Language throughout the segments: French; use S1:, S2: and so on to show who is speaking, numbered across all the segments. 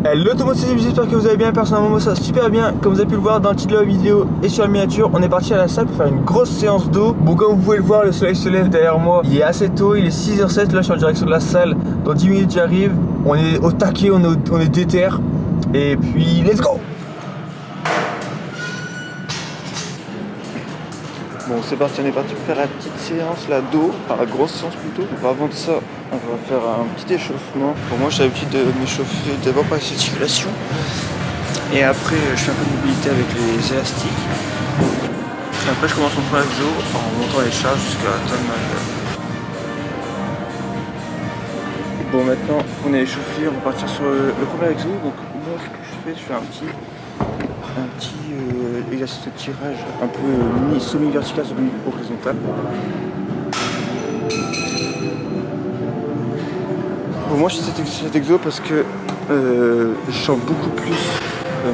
S1: Hello tout le monde, c'est Zib, j'espère que vous allez bien. Personnellement moi ça va super bien. Comme vous avez pu le voir dans le titre de la vidéo et sur la miniature, on est parti à la salle pour faire une grosse séance d'eau. Bon, comme vous pouvez le voir, le soleil se lève derrière moi. Il est assez tôt, il est 6h07, là je suis en direction de la salle. Dans 10 minutes j'arrive, on est au taquet, on est déter. Et puis let's go. Bon, c'est parti, on est parti pour faire la petite séance là d'eau, enfin la grosse séance plutôt. Avant de ça, on va faire un petit échauffement. Pour moi, j'ai l'habitude de m'échauffer d'abord par les circulations et après, je fais un peu de mobilité avec les élastiques. Et après, je commence mon premier exo en montant les charges jusqu'à atteindre ma gueule. Bon, maintenant qu'on est échauffé, on va partir sur le premier exo. Donc, moi, ce que je fais un petit exercice de tirage un peu semi-vertical, semi-horizontal. Bon, moi je fais cet exo parce que je sens beaucoup plus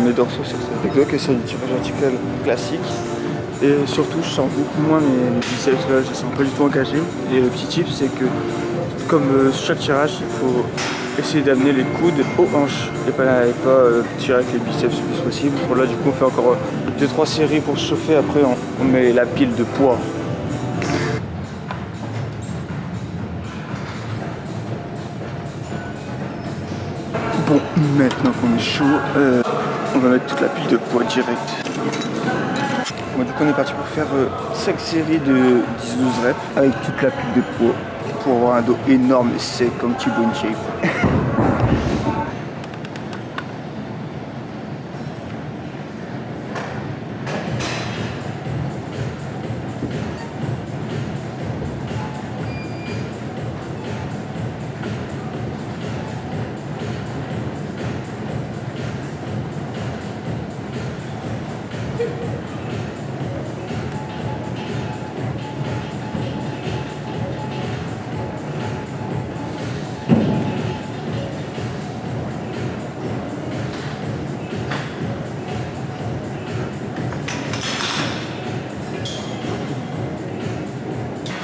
S1: mes dorsaux sur cet exo que sur du tirage vertical classique. Et surtout je sens beaucoup moins mes biceps, là je ne sens pas du tout engagé. Et le petit tip c'est que comme sur chaque tirage il faut essayer d'amener les coudes aux hanches et pas tirer avec les biceps le plus possible. Bon là du coup on fait encore 2-3 séries pour se chauffer, après on met la pile de poids. Bon, maintenant qu'on est chaud, on va mettre toute la pile de poids direct. Bon, du coup on est parti pour faire 5 séries de 10-12 reps avec toute la pile de poids pour avoir un dos énorme et sec comme Thibaut InShape.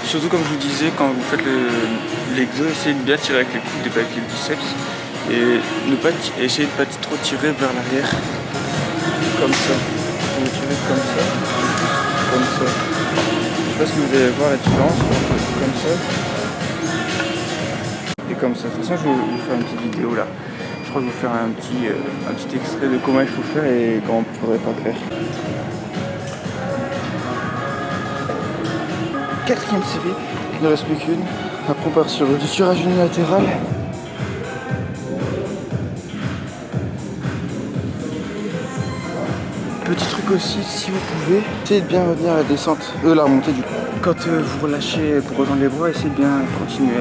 S1: Surtout comme je vous disais, quand vous faites l'exo, essayez de bien tirer avec les coudes et pas avec les biceps. Et essayez de ne pas trop tirer vers l'arrière. Comme ça. Vous tirez comme ça. Comme ça. Je sais pas si vous allez voir la différence. Comme ça. Et comme ça. De toute façon, je vais vous faire une petite vidéo là. Je crois que je vais vous faire un petit extrait de comment il faut faire et comment on ne pourrait pas faire. Quatrième série, il ne reste plus qu'une. Après on part sur du tirage unilatéral. Petit truc aussi, si vous pouvez, essayez de bien retenir la descente, la remontée du coup. Quand vous relâchez pour rejoindre les bras, essayez de bien continuer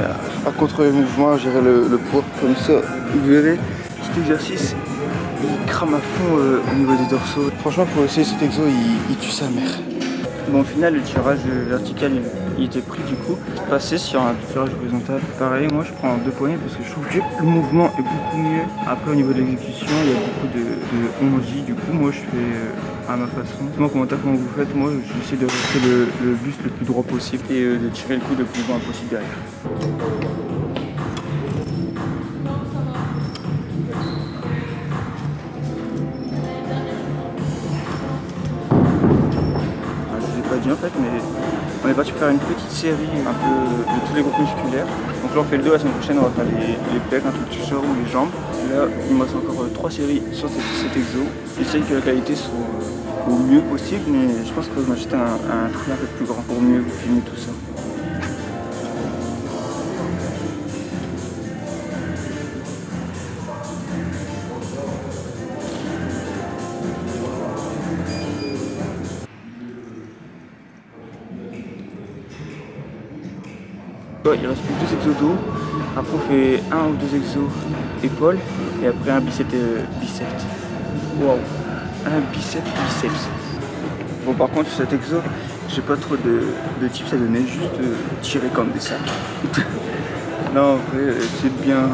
S1: à contrôler le mouvement, à gérer le poids. Comme ça, vous verrez, cet exercice, il crame à fond au niveau des dorsaux. Franchement, il faut essayer cet exo, il tue sa mère. Bon, au final, le tirage vertical, il était pris du coup. Passer sur un tirage horizontal. Pareil, moi je prends 2 poignées parce que je trouve que le mouvement est beaucoup mieux. Après, au niveau de l'exécution, il y a beaucoup de onji. Du coup, moi je fais à ma façon. Moi, comment vous faites, moi j'essaie de rester le buste le plus droit possible et de tirer le coup le plus loin possible derrière. En fait, mais on est parti pour faire une petite série un peu de tous les groupes musculaires. Donc là on fait le dos, la semaine prochaine on va faire les pecs, un truc du genre ou les jambes. Là il me reste encore 3 séries sur cet exo. J'essaye que la qualité soit au mieux possible, mais je pense que je vais m'acheter un truc un peu plus grand pour mieux filmer tout ça. Il reste plus 2 exos dos, après on fait 1 ou 2 exos épaules et après un biceps. Waouh, un biceps. Bon, par contre sur cet exo, j'ai pas trop de tips à donner, juste tirer comme des sacs. Non, en vrai, c'est de bien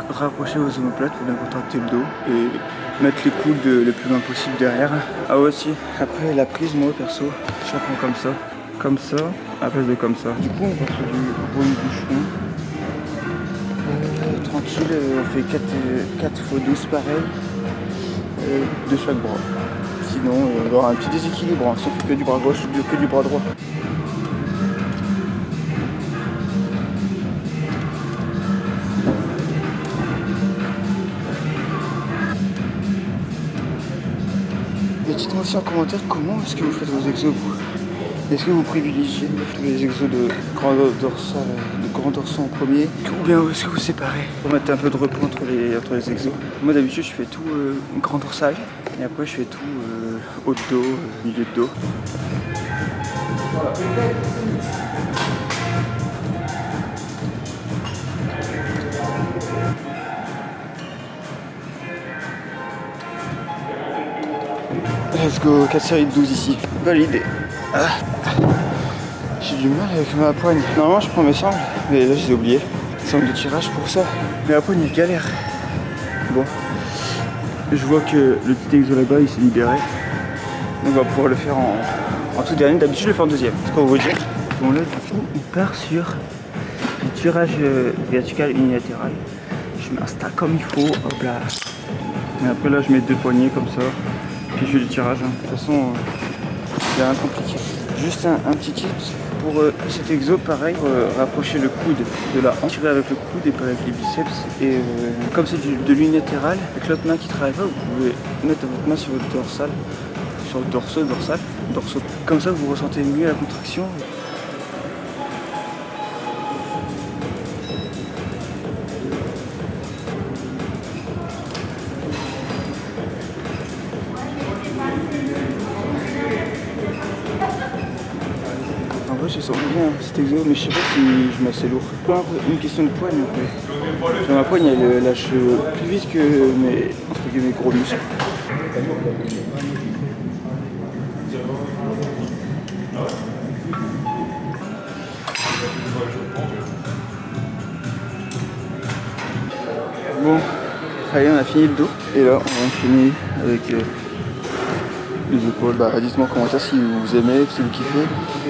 S1: rapprocher vos omoplates pour bien contracter le dos et mettre les coudes le plus loin possible derrière. Ah aussi, après la prise, moi perso, je la prends comme ça, à la place de comme ça. Du coup, on part sur du rôle bouchon. tranquille, on fait 4 x 12 pareil, de chaque bras. Sinon, il y aura un petit déséquilibre, hein, si on fait que du bras gauche ou que du bras droit. Et dites-moi aussi en commentaire comment est-ce que vous faites vos exos vous. Est-ce que vous privilégiez tous les exos de grand dorsal en premier, ou bien est-ce que vous séparez pour mettre un peu de repos entre les exos? Moi d'habitude je fais tout grand dorsal et après je fais tout haut de dos, milieu de dos. Let's go, 4 séries de 12 ici. Validé. Ah. J'ai du mal avec ma poigne. Normalement je prends mes sangles, mais là je les ai oubliés. Sangles de tirage pour ça. Mais la poigne est galère. Bon. Je vois que le petit exo là-bas il s'est libéré. Donc on va pouvoir le faire en tout dernier. D'habitude je le fais en deuxième. C'est pour vous dire. Bon là du coup il part sur du tirage vertical unilatéral. Je mets un stack comme il faut. Hop là. Et après là je mets 2 poignées comme ça. Puis je fais du tirage. Hein. De toute façon c'est rien de compliqué. Juste un petit tip pour cet exo, pareil, rapprocher le coude de la hanche, tirer avec le coude et pas avec les biceps. Et comme c'est de l'unilatéral, avec l'autre main qui travaille pas, vous pouvez mettre votre main sur votre dorsal, sur le dorsal. Comme ça vous ressentez mieux la contraction. En vrai, je sens bien cet exo, mais je sais pas si je mets assez lourd. Pas une question de poigne en fait. Genre, ma poigne elle lâche plus vite que mes entre guillemets gros muscles. Bon, allez, on a fini le dos. Et là, on va enchaîner avec les épaules. Bah, dites-moi en commentaire si vous aimez, si vous kiffez.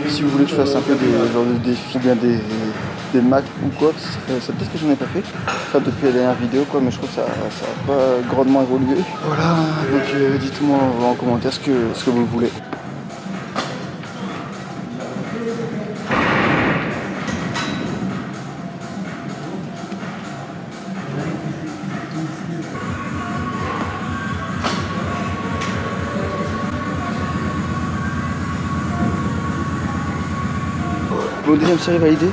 S1: Si vous voulez que je fasse un peu des genres de défis, ou bien des maths ou quoi. Ça peut-être que j'en ai pas fait. Enfin, depuis la dernière vidéo, quoi, mais je trouve que ça n'a pas grandement évolué. Voilà, donc dites-moi en commentaire ce que vous voulez. Bon, deuxième série validée.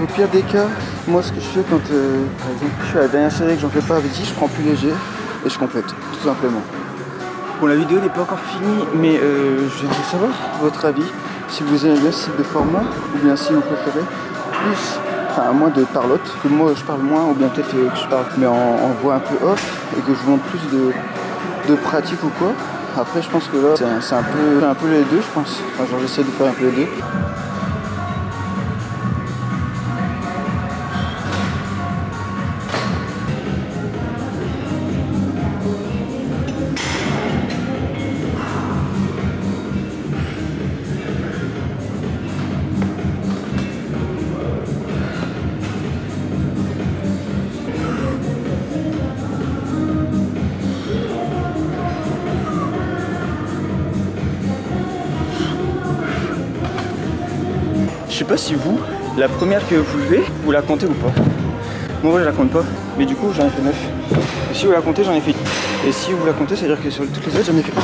S1: Au pire des cas, moi ce que je fais quand par exemple je suis à la dernière série et que j'en fais pas avec 10, je prends plus léger et je complète, tout simplement. Bon, la vidéo n'est pas encore finie, mais j'aimerais savoir votre avis, si vous aimez bien ce type de format, ou bien si vous préférez plus, enfin moins de parlotte, que moi je parle moins, ou bien peut-être que je parle mais en voix un peu off, et que je vous montre plus de pratique ou quoi. Après je pense que là c'est un peu les deux, je pense. Enfin genre j'essaie de faire un peu les deux. Je sais pas si vous, la première que vous levez, vous la comptez ou pas. Moi je la compte pas, mais du coup j'en ai fait 9. Et si vous la comptez, j'en ai fait 8. Et si vous la comptez, c'est à dire que sur toutes les autres, j'en ai fait 11.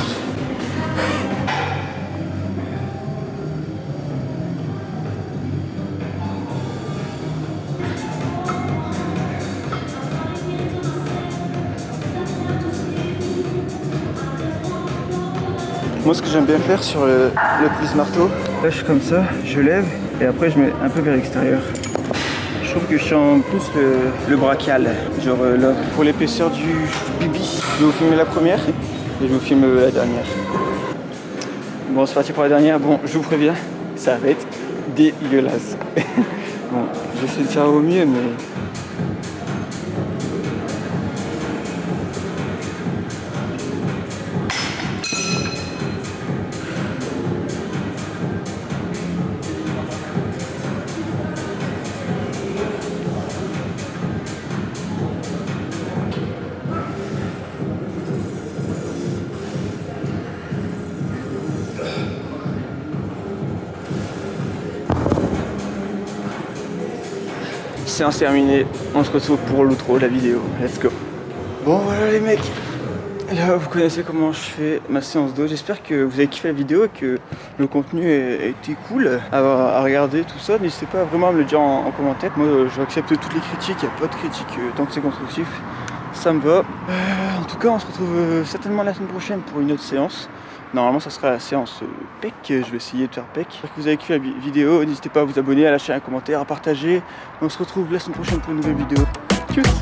S1: Moi ce que j'aime bien faire sur le prise marteau, là je suis comme ça, je lève et après je mets un peu vers l'extérieur. Je trouve que je sens plus le brachial, genre là, pour l'épaisseur du pubis. Je vais vous filmer la première et je vous filme la dernière. Bon, c'est parti pour la dernière. Bon, je vous préviens, ça va être dégueulasse. Bon, j'essaie de faire au mieux, mais... séance terminée. On se retrouve pour l'outro, la vidéo. Let's go. Bon voilà les mecs. Là vous connaissez comment je fais ma séance d'eau. J'espère que vous avez kiffé la vidéo et que le contenu a été cool à regarder tout ça. N'hésitez pas vraiment à me le dire en commentaire. Moi j'accepte toutes les critiques, il n'y a pas de critiques tant que c'est constructif. Ça me va. En tout cas on se retrouve certainement la semaine prochaine pour une autre séance. Normalement ça sera la séance PEC, je vais essayer de faire PEC. J'espère que vous avez kiffé la vidéo, n'hésitez pas à vous abonner, à lâcher un commentaire, à partager. On se retrouve la semaine prochaine pour une nouvelle vidéo. Tchuss.